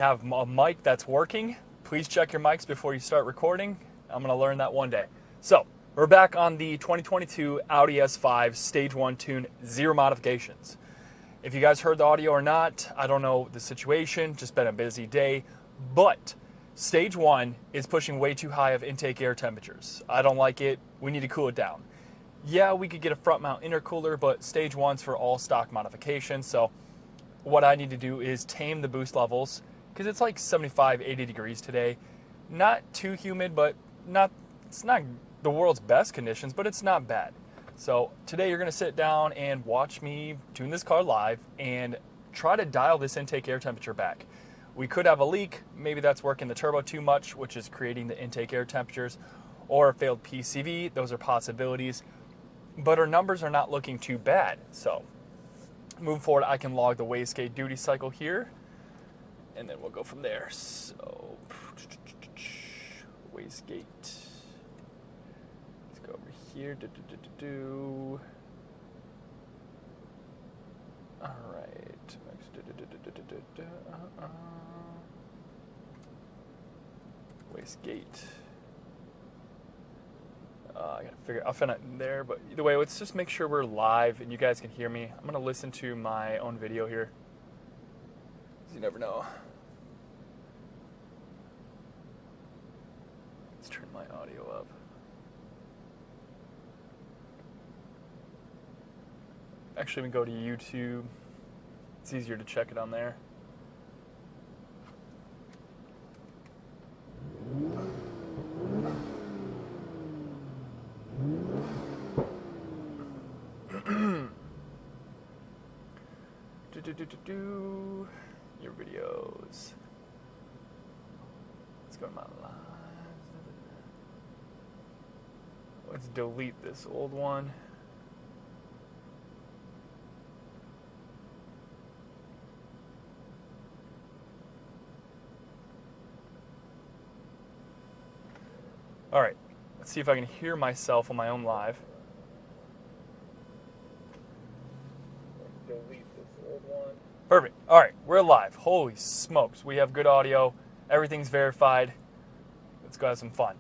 Have a mic that's working. Please check your mics before you start recording. I'm going to learn that one day. So, we're back on the 2022 Audi S5 Stage 1 Tune, zero modifications. If you guys heard the audio or not, I don't know the situation, just been a busy day, but Stage 1 is pushing way too high of intake air temperatures. I don't like it. We need to cool it down. Yeah, we could get a front mount intercooler, but Stage 1's for all stock modifications, so what I need to do is tame the boost levels because it's like 75, 80 degrees today. Not too humid, but it's not the world's best conditions, but it's not bad. So today you're going to sit down and watch me tune this car live and try to dial this intake air temperature back. We could have a leak. Maybe that's working the turbo too much, which is creating the intake air temperatures, or a failed PCV. Those are possibilities. But our numbers are not looking too bad. So moving forward, I can log the wastegate duty cycle here, and then we'll go from there. So, wastegate. Let's go over here. All right. Wastegate. I gotta figure. I'll find it in there, but either way, let's just make sure we're live and you guys can hear me. I'm gonna listen to my own video here. You never know. Let's turn my audio up. Actually, we can go to YouTube. It's easier to check it on there. Your videos. Let's go to my live. Let's delete this old one. All right, let's see if I can hear myself on my own live. Delete this old one. Perfect. All right, we're live. Holy smokes, we have good audio. Everything's verified. Let's go have some fun.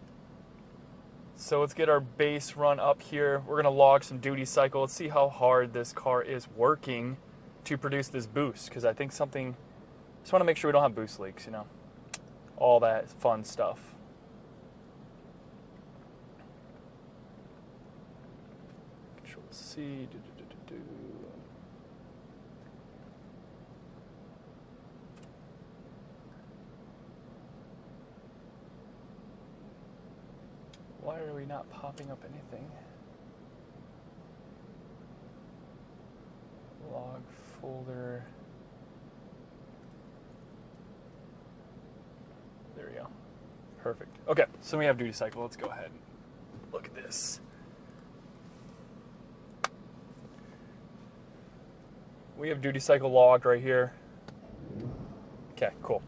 So let's get our base run up here. We're gonna log some duty cycle. Let's see how hard this car is working to produce this boost, because I think something, just wanna make sure we don't have boost leaks, you know, all that fun stuff. Control C, Why are we not popping up anything? Log folder. There we go. Perfect. Okay, so we have duty cycle. Let's go ahead and look at this. We have duty cycle logged right here. Okay, cool.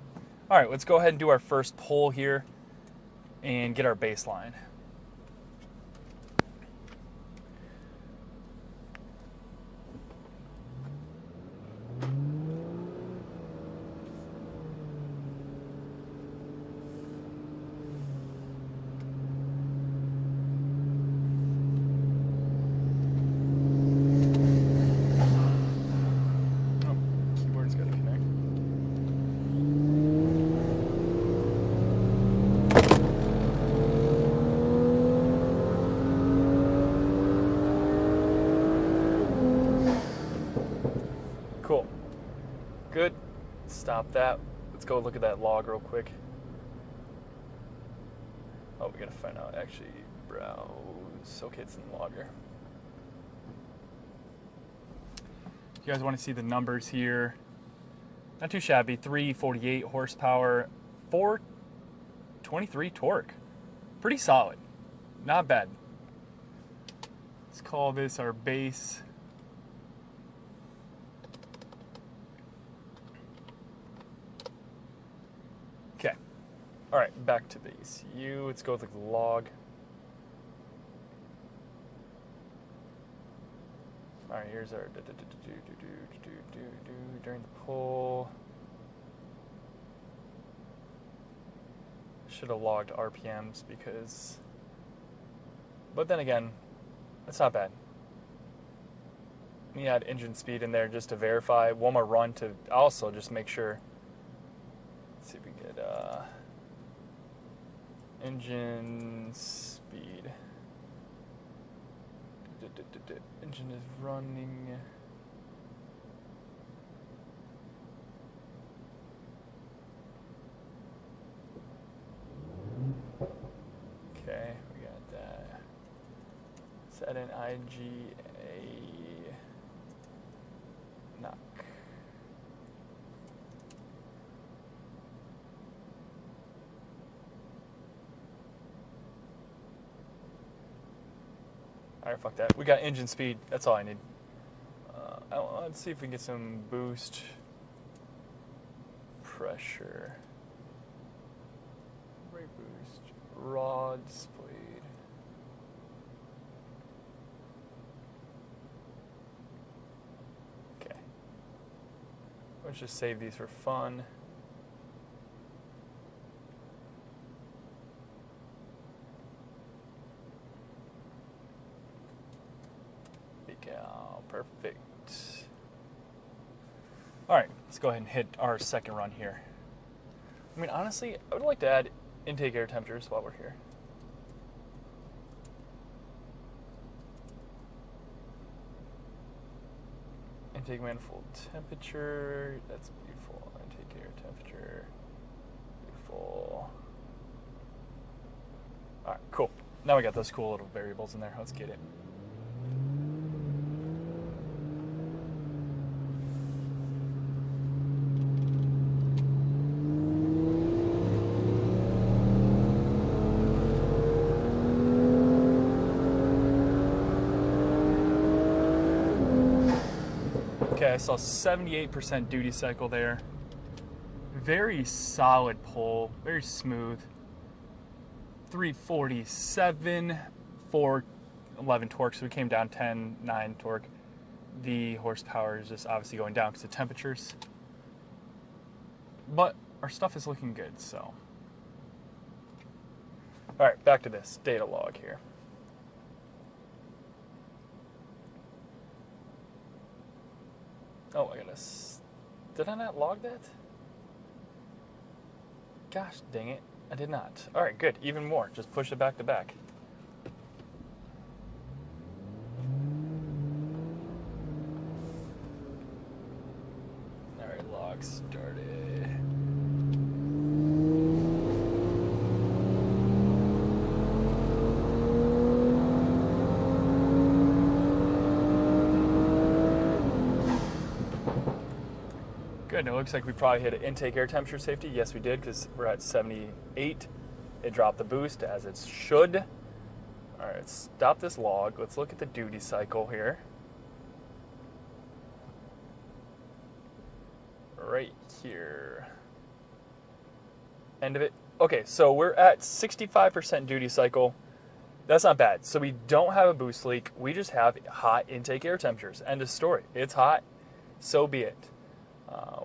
All right, let's go ahead and do our first pull here and get our baseline. Cool. Good. Stop that. Let's go look at that log real quick. Oh, we gotta find out. Actually, browse. Okay, it's in the logger. If you guys want to see the numbers here, not too shabby. 348 horsepower, 423 torque. Pretty solid. Not bad. Let's call this our base. Okay. All right, back to the ECU. Let's go with the log. All right, here's our during the pull. should have logged RPMs because, but then again, that's not bad. We add engine speed in there just to verify. One more run to also just make sure. Let's see if we get engine speed. Engine is running. Okay, we got that. Set an IGA knock. Alright, fuck that. We got engine speed. That's all I need. Let's see if we can get some boost pressure. Brake boost. Rod speed. Okay. Let's just save these for fun. Perfect. All right, let's go ahead and hit our second run here. I mean, honestly, I would like to add intake air temperatures while we're here. Intake manifold temperature, that's beautiful. Intake air temperature, beautiful. All right, cool. Now we got those cool little variables in there. Let's get it. Okay, I saw 78% duty cycle there. Very solid pull, very smooth. 347, 411 torque, so we came down 10, 9 torque. The horsepower is just obviously going down because of temperatures. But our stuff is looking good, so. All right, back to this data log here. Oh, I gotta. Did I not log that? Gosh dang it. I did not. All right, good. Even more. Just push it back to back. All right, log started. Good. It looks like we probably hit an intake air temperature safety. Yes, we did, because we're at 78. It dropped the boost as it should. All right, stop this log. Let's look at the duty cycle here. Right here. End of it. Okay, so we're at 65% duty cycle. That's not bad. So we don't have a boost leak. We just have hot intake air temperatures. End of story. It's hot. So be it.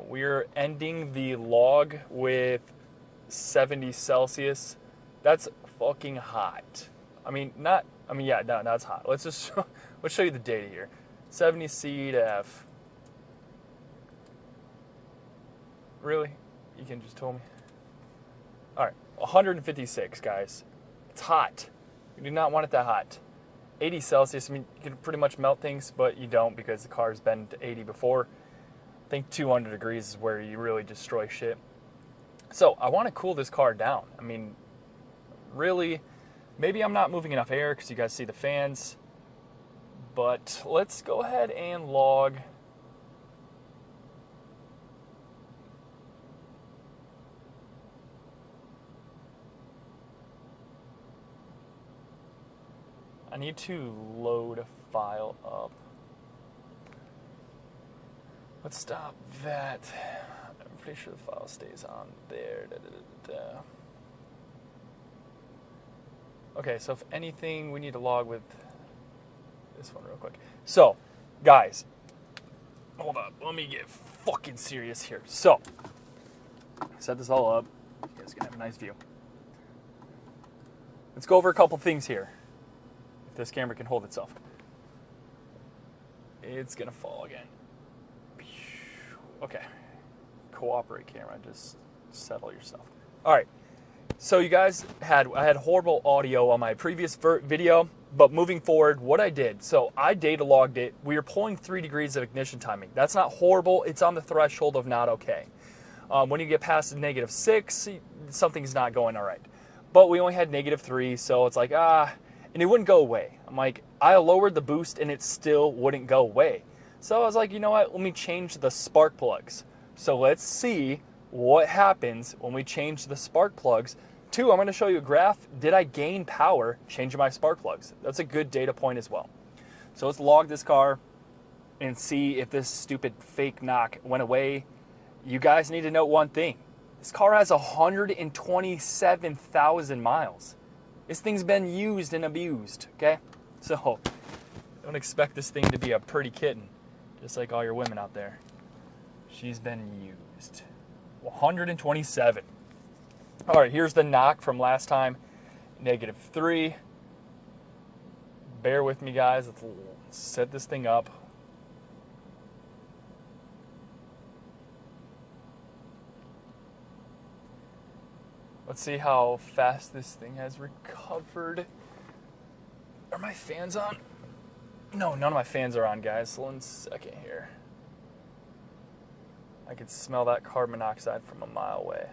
We're ending the log with 70 Celsius. That's fucking hot. Yeah, no, that's hot. Let's show you the data here. 70 C to F. Really? You can just tell me. All right, 156, guys. It's hot. You do not want it that hot. 80 Celsius, I mean, you can pretty much melt things, but you don't because the car's been to 80 before. I think 200 degrees is where you really destroy shit. So I want to cool this car down. I mean, really, maybe I'm not moving enough air because you guys see the fans. But let's go ahead and log. I need to load a file up. Let's stop that. I'm pretty sure the file stays on there. Okay, so if anything, we need to log with this one real quick. So, guys, hold up. Let me get fucking serious here. So, set this all up. You guys can have a nice view. let's go over a couple things here. If this camera can hold itself. It's gonna fall again. Okay. Cooperate, camera. Just settle yourself. All right. So you guys I had horrible audio on my previous video, but moving forward, what I did, so I data logged it. We were pulling 3 degrees of ignition timing. That's not horrible. It's on the threshold of not okay. When you get past -6, something's not going all right. But we only had -3, so it's like, and it wouldn't go away. I'm like, I lowered the boost and it still wouldn't go away. So I was like, you know what, let me change the spark plugs. So let's see what happens when we change the spark plugs. 2, I'm going to show you a graph. Did I gain power changing my spark plugs? That's a good data point as well. So let's log this car and see if this stupid fake knock went away. You guys need to note one thing. This car has 127,000 miles. This thing's been used and abused, okay? So don't expect this thing to be a pretty kitten, just like all your women out there. She's been used. 127. All right, here's the knock from last time, -3. Bear with me, guys. Let's set this thing up. Let's see how fast this thing has recovered. Are my fans on? No, none of my fans are on, guys. 1 second here. I can smell that carbon monoxide from a mile away.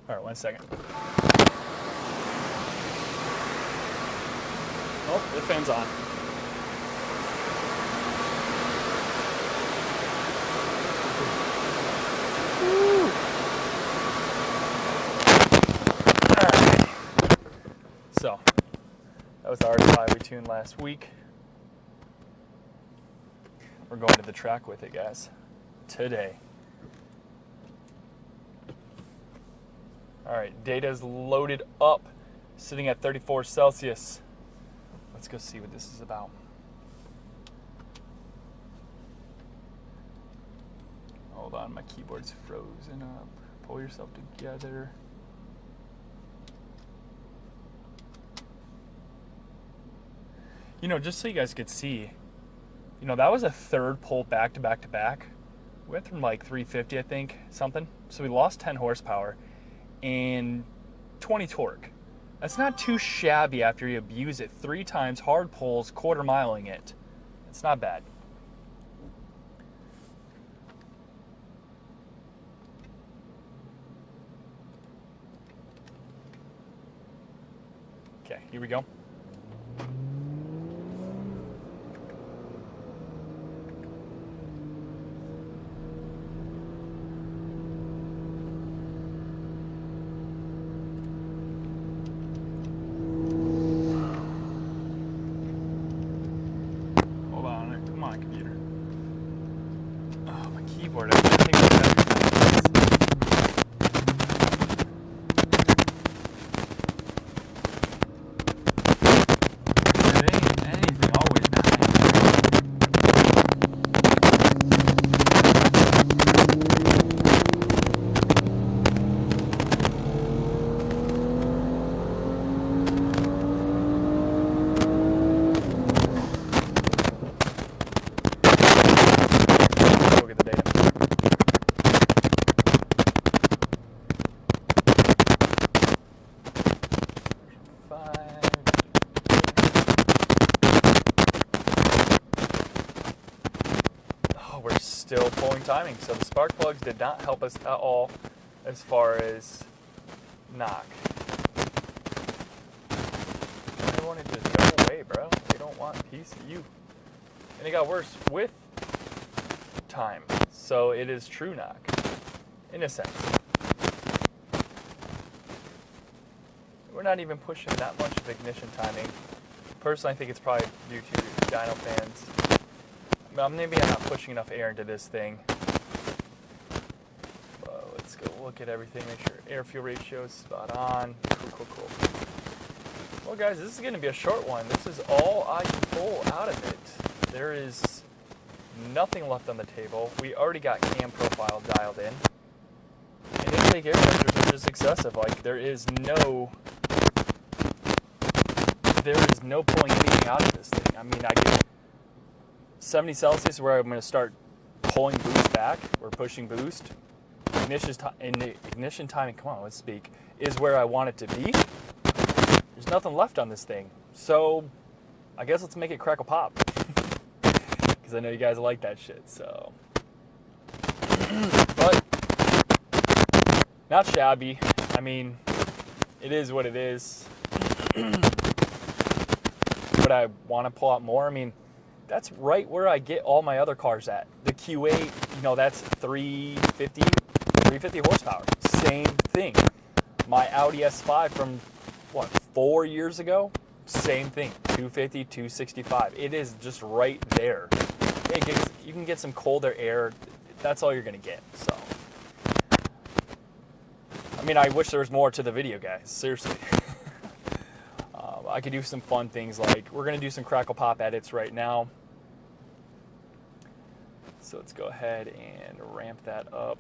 All right, 1 second. Oh, the fan's on. Woo. All right. So, that was the RS5 we tuned last week. We're going to the track with it, guys, today. All right, data is loaded up, sitting at 34 Celsius. Let's go see what this is about. Hold on, my keyboard's frozen up. Pull yourself together. You know, just so you guys could see, you know, that was a 3rd pull back to back to back. We went from like 350, I think, something. So we lost 10 horsepower and 20 torque. That's not too shabby after you abuse it 3 times, hard pulls, quarter-miling it. It's not bad. Okay, here we go. Keyboard. I can't think of that. It ain't anything always nice. Look at the data. We're still pulling timing, so the spark plugs did not help us at all as far as knock. They want to just go away, bro. They don't want a piece of you. And it got worse with time, so it is true knock, in a sense. We're not even pushing that much of ignition timing. Personally, I think it's probably due to dyno fans. Maybe I'm not pushing enough air into this thing. Let's go look at everything, make sure air-fuel ratio is spot on. Cool. Well, guys, this is going to be a short one. This is all I can pull out of it. There is nothing left on the table. We already got cam profile dialed in. And intake air pressures are just excessive. Like, there is no pulling anything out of this thing. I mean, I get 70 Celsius where I'm going to start pulling boost back, or pushing boost. Ignition timing, come on, let's speak, is where I want it to be. There's nothing left on this thing. So, I guess let's make it crackle pop. Because I know you guys like that shit, so. But, not shabby. I mean, it is what it is. Would I want to pull out more? I mean, that's right where I get all my other cars at. The Q8, you know, that's 350 horsepower. Same thing. My Audi S5 from, what, 4 years ago? Same thing. 250, 265. It is just right there. You can get some colder air. That's all you're going to get. So, I mean, I wish there was more to the video, guys. Seriously. I could do some fun things, like we're going to do some crackle pop edits right now. So let's go ahead and ramp that up.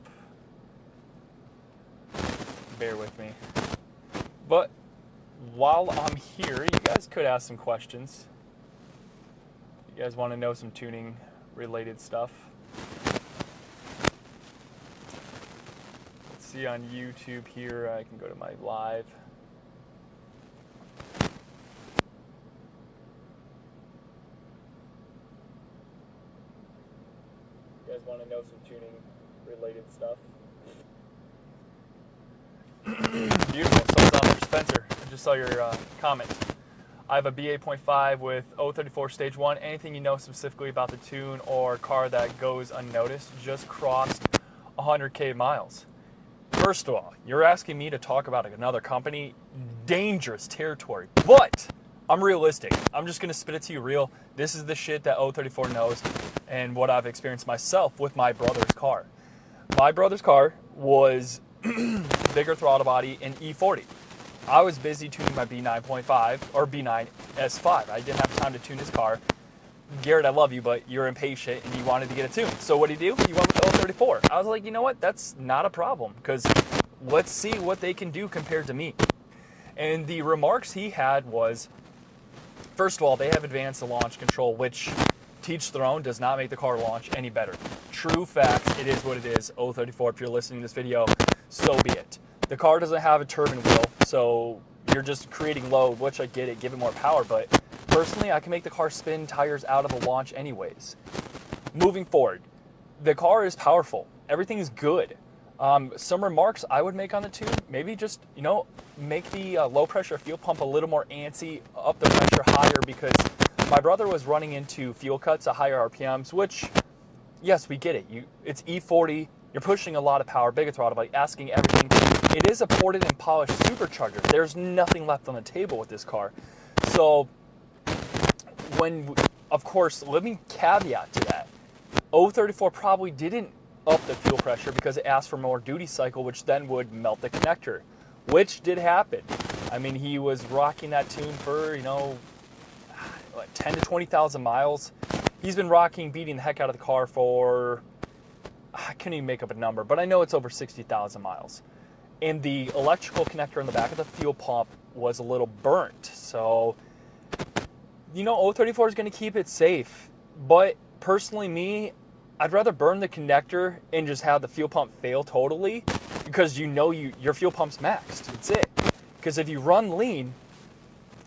Bear with me. But while I'm here, you guys could ask some questions. You guys want to know some tuning related stuff? Let's see on YouTube here. I can go to my live. You guys want to know some tuning related stuff? Beautiful. Someone's on there. Spencer, I just saw your comment. I have a B8.5 with 034 Stage 1. Anything you know specifically about the tune or car that goes unnoticed? Just crossed 100K miles. First of all, you're asking me to talk about another company. Dangerous territory. But I'm realistic. I'm just going to spit it to you real. This is the shit that 034 knows and what I've experienced myself with my brother's car. My brother's car was bigger throttle body and E40. I was busy tuning my B9.5 or B9 S5. I didn't have time to tune his car. Garrett, I love you, but you're impatient and you wanted to get it tuned. So what did he do? He went with the 034. I was like, you know what? That's not a problem, because let's see what they can do compared to me. And the remarks he had was, first of all, they have advanced launch control, which, teach their own, does not make the car launch any better. True facts, it is what it is. 034, if you're listening to this video, so be it. The car doesn't have a turbine wheel, so you're just creating load, which I get it, give it more power, but personally, I can make the car spin tires out of a launch anyways. Moving forward, the car is powerful. Everything is good. Some remarks I would make on the tune, maybe just, you know, make the low pressure fuel pump a little more antsy, up the pressure higher, because my brother was running into fuel cuts at higher RPMs, which, yes, we get it. It's E40, you're pushing a lot of power, bigger throttle, like asking everything. It is a ported and polished supercharger. There's nothing left on the table with this car. So, of course, let me caveat to that. 034 probably didn't up the fuel pressure because it asked for more duty cycle, which then would melt the connector, which did happen. I mean, he was rocking that tune for, you know, 10 to 20,000 miles. He's been beating the heck out of the car for, I couldn't even make up a number, but I know it's over 60,000 miles. And the electrical connector in the back of the fuel pump was a little burnt. So, you know, 034 is going to keep it safe. But personally, me, I'd rather burn the connector and just have the fuel pump fail totally, because you know your fuel pump's maxed. That's it. Because if you run lean,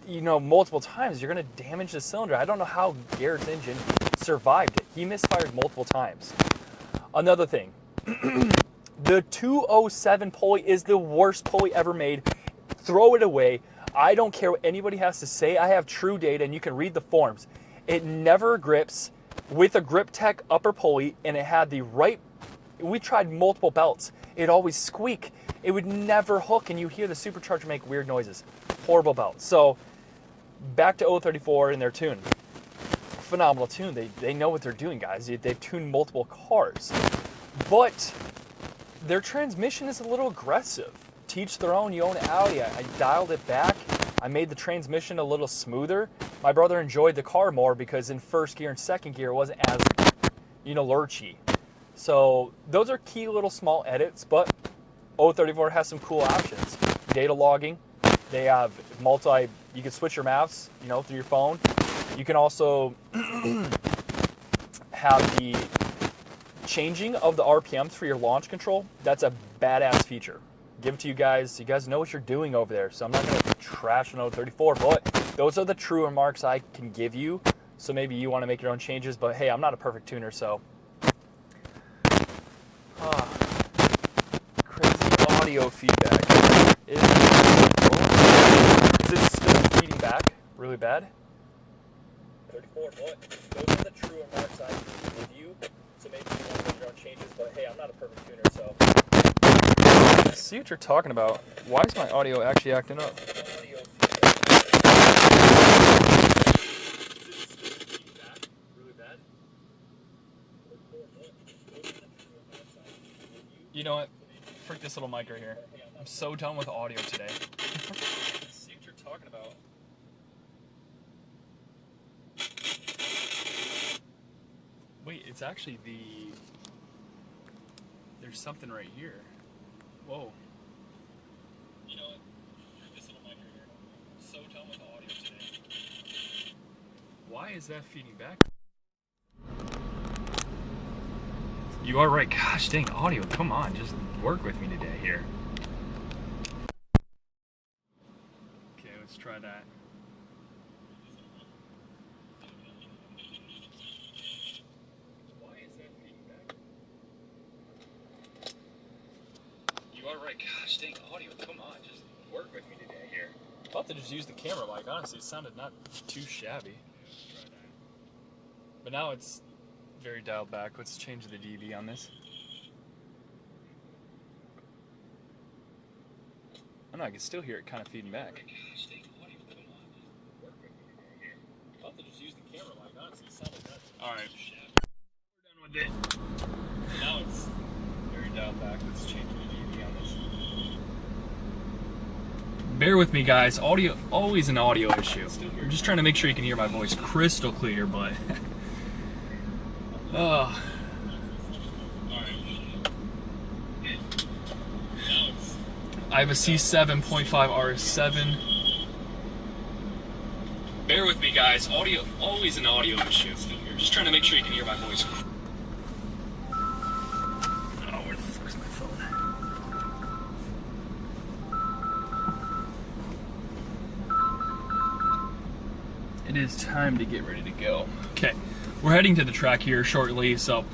you know, multiple times, you're going to damage the cylinder. I don't know how Garrett's engine survived it. He misfired multiple times. Another thing, the 207 pulley is the worst pulley ever made. Throw it away. I don't care what anybody has to say. I have true data, and you can read the forms. It never grips with a Grip Tech upper pulley, and it had the right, we tried multiple belts. It'd always squeak. It would never hook, and you hear the supercharger make weird noises. Horrible belt. So, back to 034 and their tune. Phenomenal tune. They know what they're doing, guys. They've tuned multiple cars. But their transmission is a little aggressive. Teach their own. You own an Audi. I dialed it back. I made the transmission a little smoother. My brother enjoyed the car more because in first gear and second gear it wasn't as, you know, lurchy. So those are key little small edits, but 034 has some cool options. Data logging. They have you can switch your maps, you know, through your phone. You can also have the changing of the RPMs for your launch control. That's a badass feature. Give it to you guys. You guys know what you're doing over there, so I'm not going to trash an 034, but those are the true remarks I can give you. So maybe you want to make your own changes, but hey, I'm not a perfect tuner, so. Crazy audio feedback. Is it still feeding back really bad? 34, but those are the true remarks I can give you. So maybe you want to make your own changes, but hey, I'm not a perfect tuner, so. See what you're talking about. Why is my audio actually acting up? You know what? Frick this little mic right here. I'm so done with audio today. See what you're talking about. Wait, it's actually there's something right here. Whoa. You know what? Frick this little mic right here. I'm so done with audio today. Why is that feeding back? You are right. Gosh dang, audio. Come on, just work with me today here. Okay, let's try that. Why is that feeding back? You are right. Gosh dang, audio. Come on, just work with me today here. I thought to just use the camera mic. Honestly, it sounded not too shabby. But now it's very dialed back. Let's change the dB on this. Oh no, I can still hear it kind of feeding back. Alright. We're done with it. So now it's very dialed back. Let's change the dB on this. Bear with me, guys. Audio, always an audio issue. I'm just trying to make sure you can hear my voice crystal clear, but oh. I have a C7.5 R7. Bear with me, guys. Audio, always an audio issue. Just trying to make sure you can hear my voice. Oh, where the fuck is my phone? It is time to get ready to go. Okay. We're heading to the track here shortly, so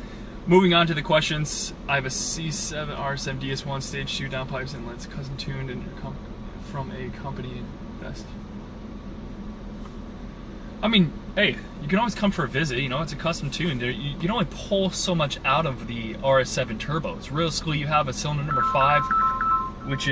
moving on to the questions. I have a C7 R7 DS1 stage 2 downpipes and inlets custom tuned and from a company best. I mean, hey, you can always come for a visit, you know, it's a custom tune. You can only pull so much out of the RS7 turbos. Realistically, you have a cylinder number 5, which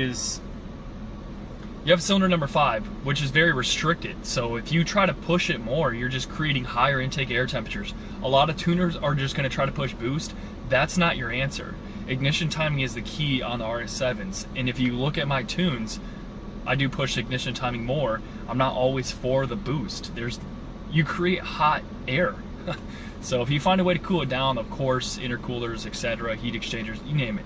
is very restricted. So if you try to push it more, you're just creating higher intake air temperatures. A lot of tuners are just going to try to push boost. That's not your answer. Ignition timing is the key on the RS7s. And if you look at my tunes, I do push ignition timing more. I'm not always for the boost. You create hot air. So if you find a way to cool it down, of course, intercoolers, etc., heat exchangers, you name it.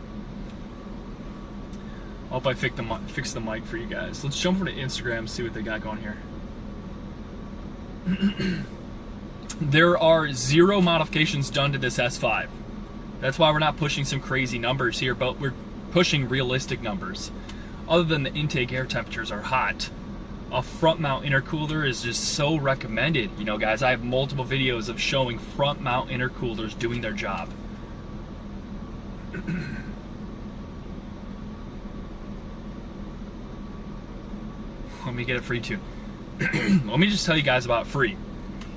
I hope I fixed the mic for you guys. Let's jump over to Instagram and see what they got going here. There are 0 modifications done to this S5. That's why we're not pushing some crazy numbers here, but we're pushing realistic numbers. Other than the intake air temperatures are hot, a front mount intercooler is just so recommended. You know, guys, I have multiple videos of showing front mount intercoolers doing their job. Let me get a free tune. Let me just tell you guys about free.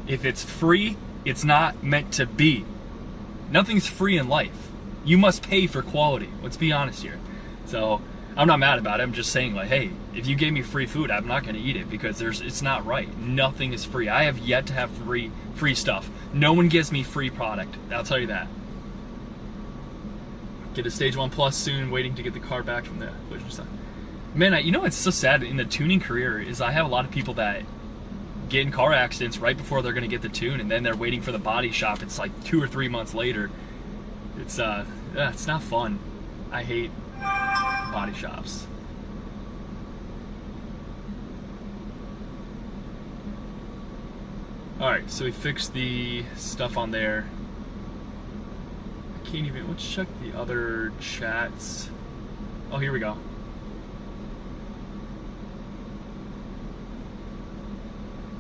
If it's free, it's not meant to be. Nothing's free in life. You must pay for quality. Let's be honest here. So I'm not mad about it. I'm just saying, like, hey, if you gave me free food, I'm not going to eat it because it's not right. Nothing is free. I have yet to have free stuff. No one gives me free product. I'll tell you that. Get a Stage 1 Plus soon. Waiting to get the car back from the collision side. Man, you know what's so sad in the tuning career is I have a lot of people that get in car accidents right before they're going to get the tune, and then they're waiting for the body shop. It's like 2 or 3 months later. It's not fun. I hate body shops. Alright, so we fixed the stuff on there. I can't even, let's check the other chats. Oh, here we go.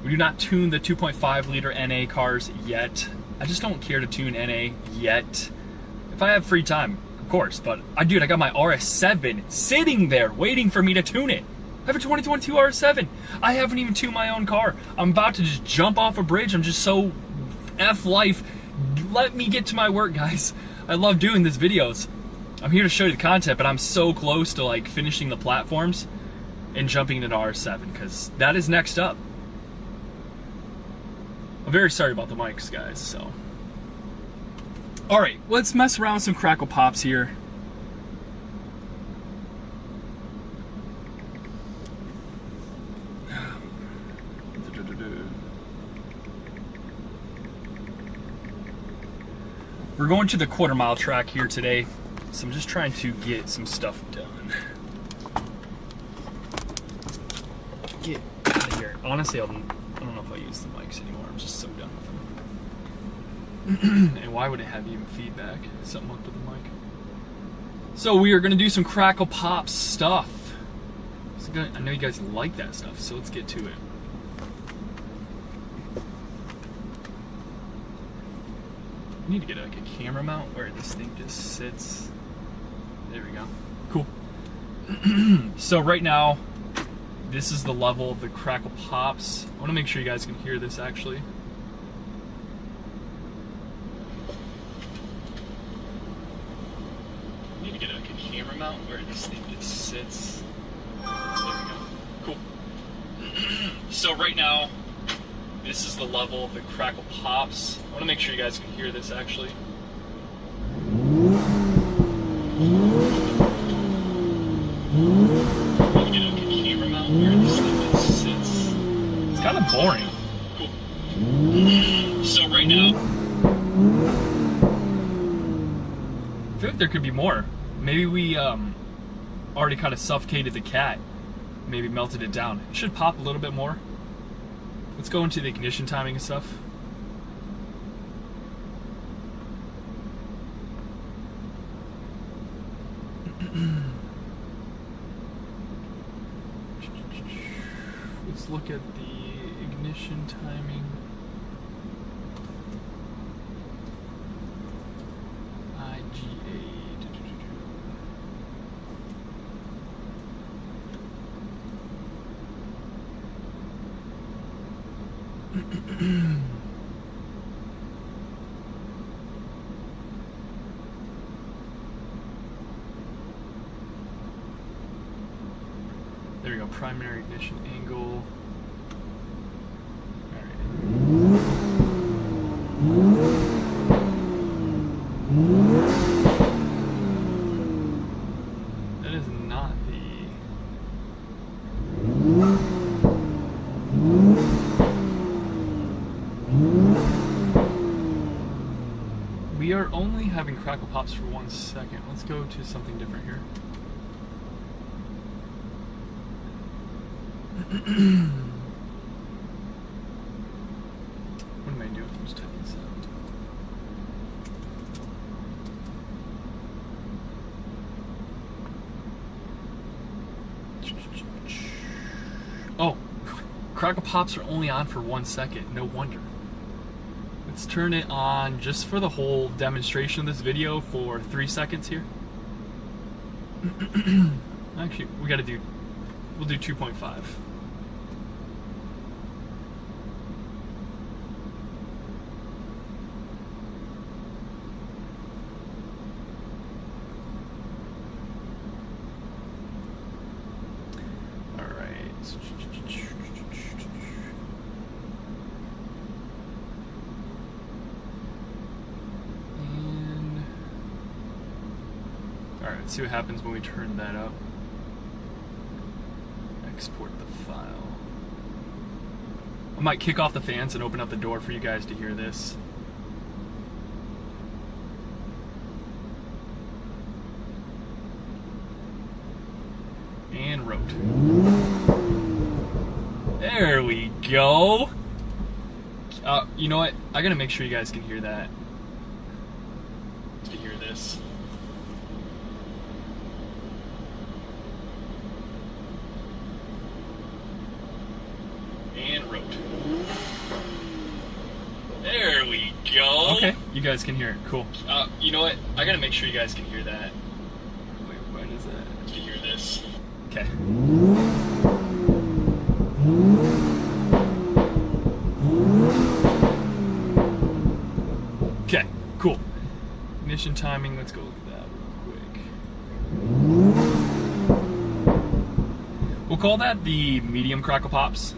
We do not tune the 2.5 liter NA cars yet. I just don't care to tune NA yet. If I have free time, of course, but dude, I got my RS7 sitting there waiting for me to tune it. I have a 2022 RS7. I haven't even tuned my own car. I'm about to just jump off a bridge. I'm just so F life. Let me get to my work, guys. I love doing these videos. I'm here to show you the content, but I'm so close to like finishing the platforms and jumping into RS7 because that is next up. I'm very sorry about the mics, guys, so. All right, let's mess around with some crackle pops here. We're going to the quarter-mile track here today, so I'm just trying to get some stuff done. Get out of here. Honestly, I don't know if I use the mics anymore. I'm just so done with them. And why would it have even feedback? Something up with the mic. So we are going to do some crackle pops stuff. I know you guys like that stuff, so let's get to it. I need to get like a camera mount where this thing just sits. There we go. Cool. So right now, this is the level of the crackle pops. I want to make sure you guys can hear this actually. I need to get like a camera mount where this thing just sits. There we go. Cool. So right now, this is the level of the crackle pops. I want to make sure you guys can hear this actually. It's kind of boring. Cool. So right now, I feel like there could be more. Maybe we already kind of suffocated the cat. Maybe melted it down. It should pop a little bit more. Let's go into the ignition timing and stuff. Let's look at the ignition timing. IGA. There we go, primary ignition angle. That is not the... We are only having crackle pops for 1 second. Let's go to something different here. What am I doing? I'm just typing sound. Oh, crackle pops are only on for 1 second. No wonder. Let's turn it on just for the whole demonstration of this video for 3 seconds here. Actually, we'll do 2.5. Alright, let's see what happens when we turn that up. Export the file. I might kick off the fans and open up the door for you guys to hear this. And road. There we go. You know what? I gotta make sure you guys can hear that. To hear this. And road. There we go. Okay, you guys can hear it. Cool. You know what? I gotta make sure you guys can hear that. Wait, when is that? To hear this. Okay. Okay, cool. Ignition timing, let's go look at that real quick. We'll call that the medium crackle pops.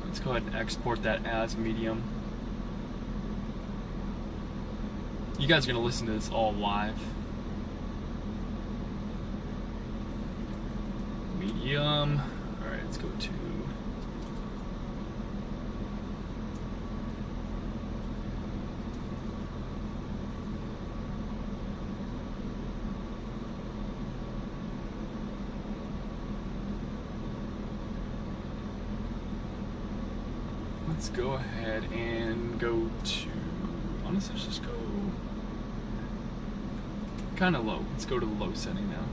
Let's go ahead and export that as medium. You guys are gonna listen to this all live. Medium. Alright, let's go to let's go ahead and go to, honestly, let's just go kind of low. Let's go to the low setting now.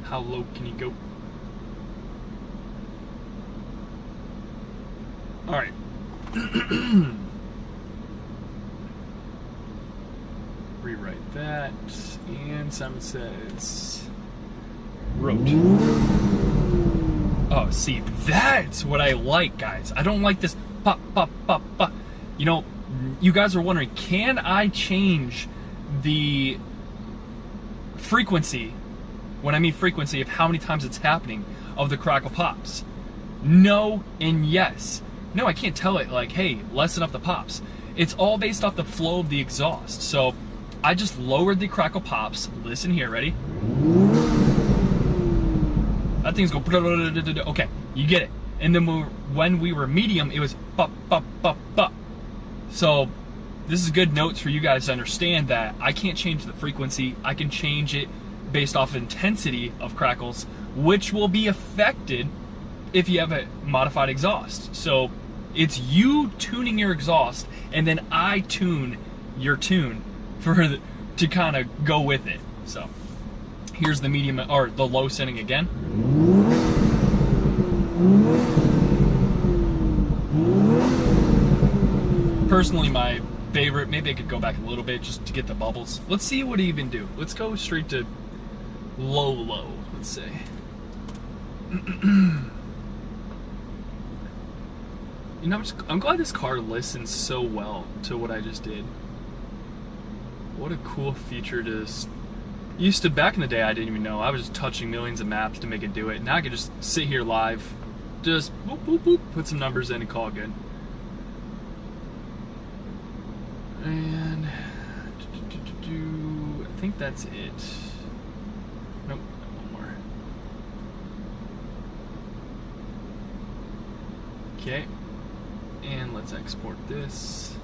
How low can you go? All right. Rewrite that. And Simon says, wrote. Oh, see, that's what I like, guys. I don't like this pop, pop, pop, pop. You know, you guys are wondering, can I change the frequency? When I mean frequency of how many times it's happening of the crackle pops. No and yes. No, I can't tell it like, hey, lessen up the pops. It's all based off the flow of the exhaust. So I just lowered the crackle pops. Listen here, ready? That thing's go, okay, you get it. And then when we were medium, it was pop, pop, pop, pop. So this is good notes for you guys to understand that I can't change the frequency. I can change it based off intensity of crackles, which will be affected if you have a modified exhaust. So it's you tuning your exhaust, and then I tune your tune to kind of go with it. So here's the medium or the low setting again. Personally, my favorite, maybe I could go back a little bit just to get the bubbles. Let's see what it even do. Let's go straight to low, let's say. You know, I'm glad this car listens so well to what I just did. What a cool feature to used to, back in the day, I didn't even know. I was just touching millions of maps to make it do it. Now I can just sit here live, just boop, boop, boop, put some numbers in and call it good. And I think that's it. Nope, one more. Okay, and let's export this.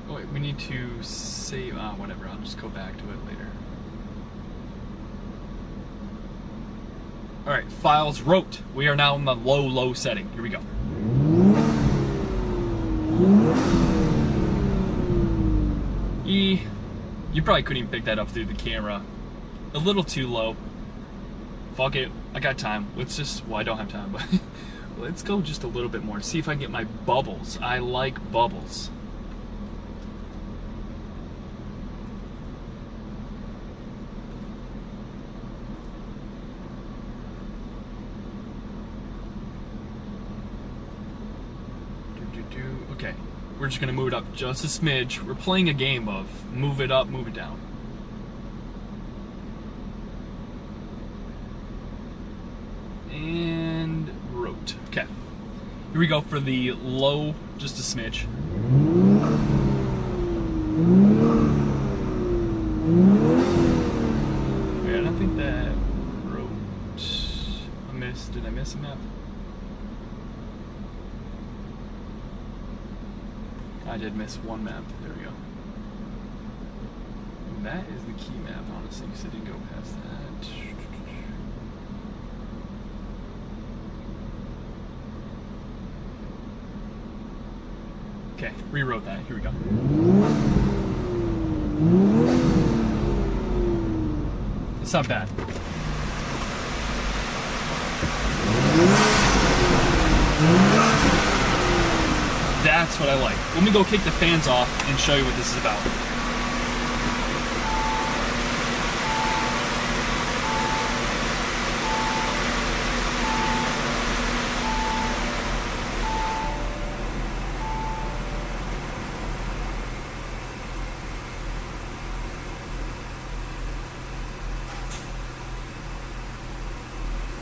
Oh wait, we need to save, whatever, I'll just go back to it later. Alright, files wrote. We are now in the low setting. Here we go. You probably couldn't even pick that up through the camera. A little too low. Fuck it, I got time. Let's just, well, I don't have time, but let's go just a little bit more. See if I can get my bubbles. I like bubbles. Okay, we're just gonna move it up just a smidge. We're playing a game of move it up, move it down. And road. Okay, here we go for the low, just a smidge. Wait, I don't think that wrote. Did I miss a map? I did miss one map. There we go. And that is the key map, honestly, because I didn't go past that. Okay, rewrote that. Here we go. It's not bad. That's what I like. Let me go kick the fans off and show you what this is about.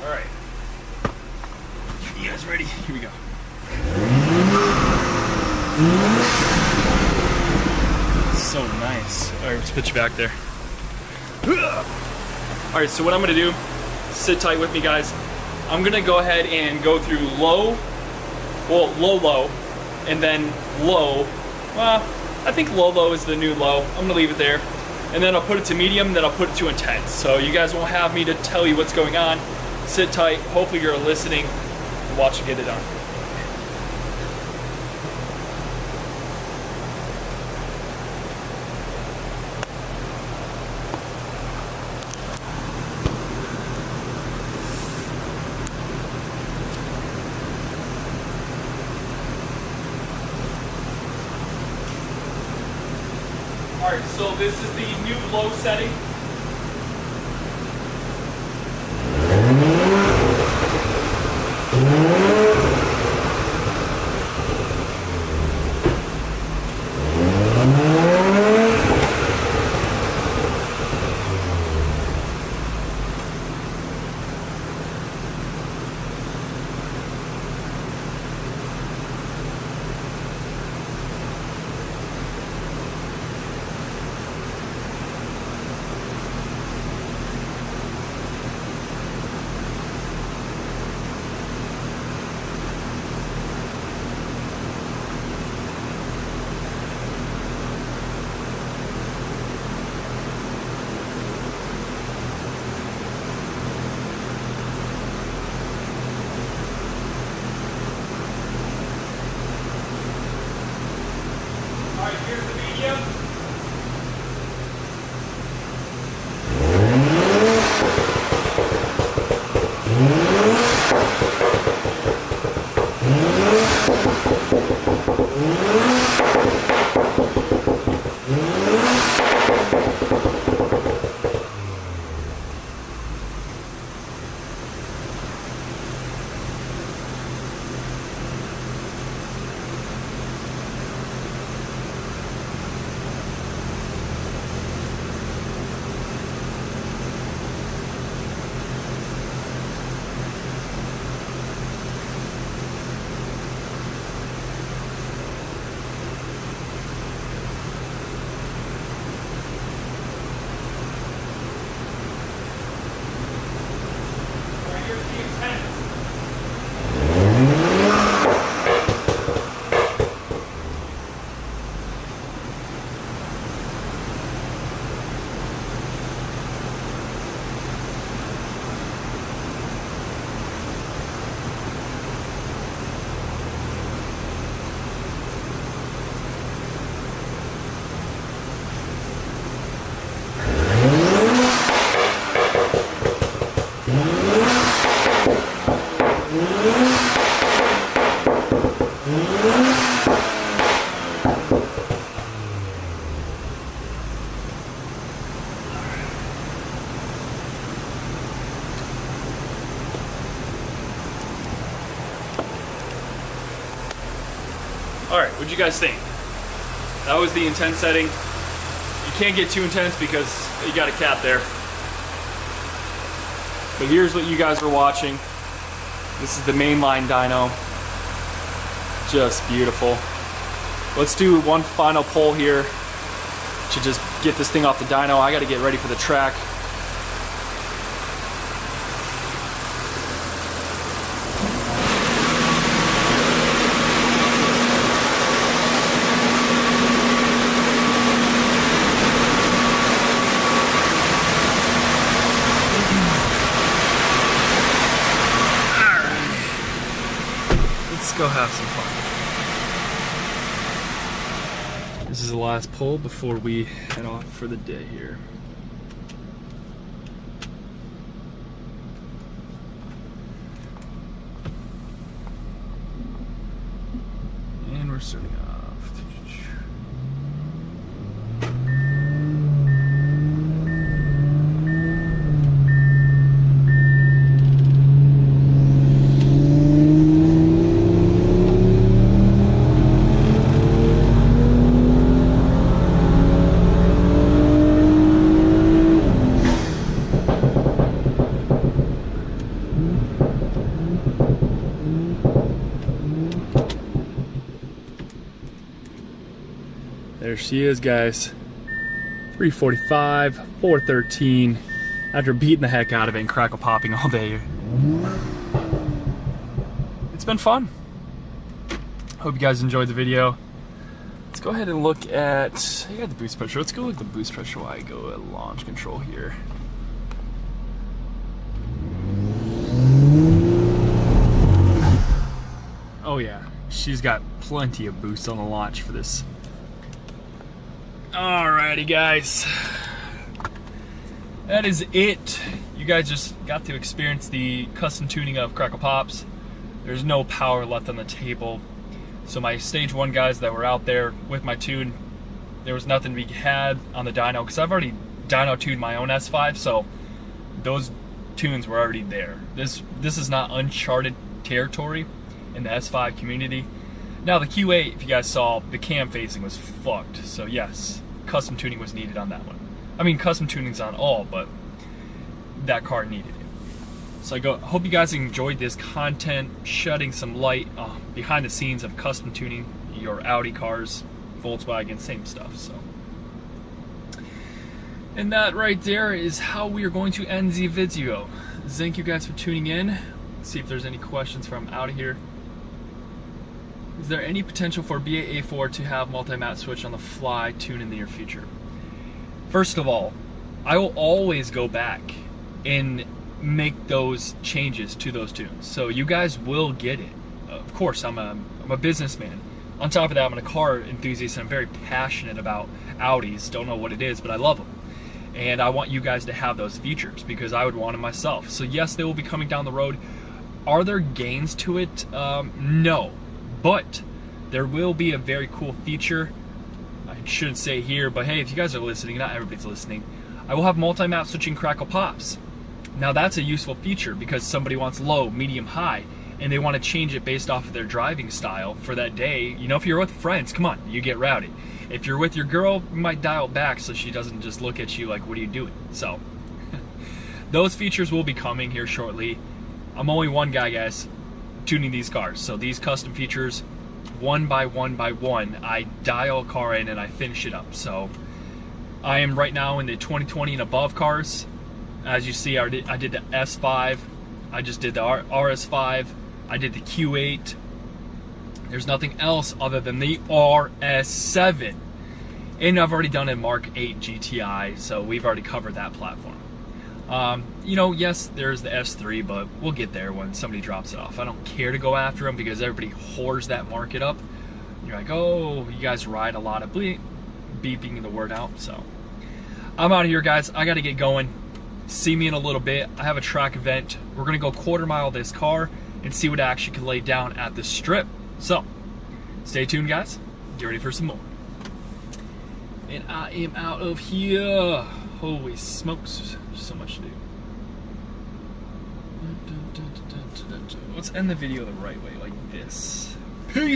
All right. You guys ready? Here we go. So nice. All right, let's put you back there. All right, so what I'm gonna do, sit tight with me, guys. I'm gonna go ahead and go through low, well, low, and then low. Well, I think low is the new low. I'm gonna leave it there. And then I'll put it to medium, then I'll put it to intense. So you guys won't have me to tell you what's going on. Sit tight, hopefully you're listening, and watch me get it done. Alright, so this is the new low setting. Alright, here's the medium. Alright, what'd you guys think? That was the intense setting. You can't get too intense because you got a cap there. But here's what you guys are watching. This is the mainline dyno. Just beautiful. Let's do one final pull here to just get this thing off the dyno. I got to get ready for the track. Let's go have some fun. This is the last pull before we head off for the day here. And we're starting off. There she is, guys. 345, 413. After beating the heck out of it and crackle popping all day. It's been fun. Hope you guys enjoyed the video. Let's go ahead and look at, I got the boost pressure. Let's go look at the boost pressure while I go at launch control here. Oh yeah, she's got plenty of boost on the launch for this. Alrighty guys, that is it. You guys just got to experience the custom tuning of Crackle Pops. There's no power left on the table. So my stage 1 guys that were out there with my tune, there was nothing to be had on the dyno because I've already dyno tuned my own S5, so those tunes were already there. This is not uncharted territory in the S5 community. Now the Q8, if you guys saw, the cam facing was fucked. So yes, custom tuning was needed on that one. I mean, custom tuning's on all, but that car needed it. So I hope you guys enjoyed this content, shedding some light behind the scenes of custom tuning your Audi cars, Volkswagen, same stuff. So, and that right there is how we are going to end the video. Thank you guys for tuning in. Let's see if there's any questions from out of here. Is there any potential for BA-A4 to have multi-map switch on the fly tune in the near future? First of all, I will always go back and make those changes to those tunes. So you guys will get it. Of course, I'm a businessman. On top of that, I'm a car enthusiast and I'm very passionate about Audis. Don't know what it is, but I love them. And I want you guys to have those features because I would want them myself. So yes, they will be coming down the road. Are there gains to it? No. But there will be a very cool feature. I shouldn't say here, but hey, if you guys are listening, not everybody's listening, I will have multi-map switching Crackle Pops. Now that's a useful feature because somebody wants low, medium, high, and they want to change it based off of their driving style for that day. You know, if you're with friends, come on, you get rowdy. If you're with your girl, you might dial back so she doesn't just look at you like, what are you doing? So, those features will be coming here shortly. I'm only one guy, guys, tuning these cars. So these custom features, one by one, I dial a car in and I finish it up. So I am right now in the 2020 and above cars. As you see, I did the S5, I just did the RS5, I did the Q8. There's nothing else other than the RS7. And I've already done a Mark 8 GTI, so we've already covered that platform. You know, yes, there's the S3, but we'll get there when somebody drops it off. I don't care to go after them because everybody whores that market up. You're like, oh, you guys ride a lot of beeping the word out. So I'm out of here, guys. I got to get going. See me in a little bit. I have a track event. We're going to go quarter-mile this car and see what action can lay down at the strip. So, stay tuned, guys. Get ready for some more. And I am out of here. Holy smokes. There's so much to do. Let's end the video the right way, like this. Peace.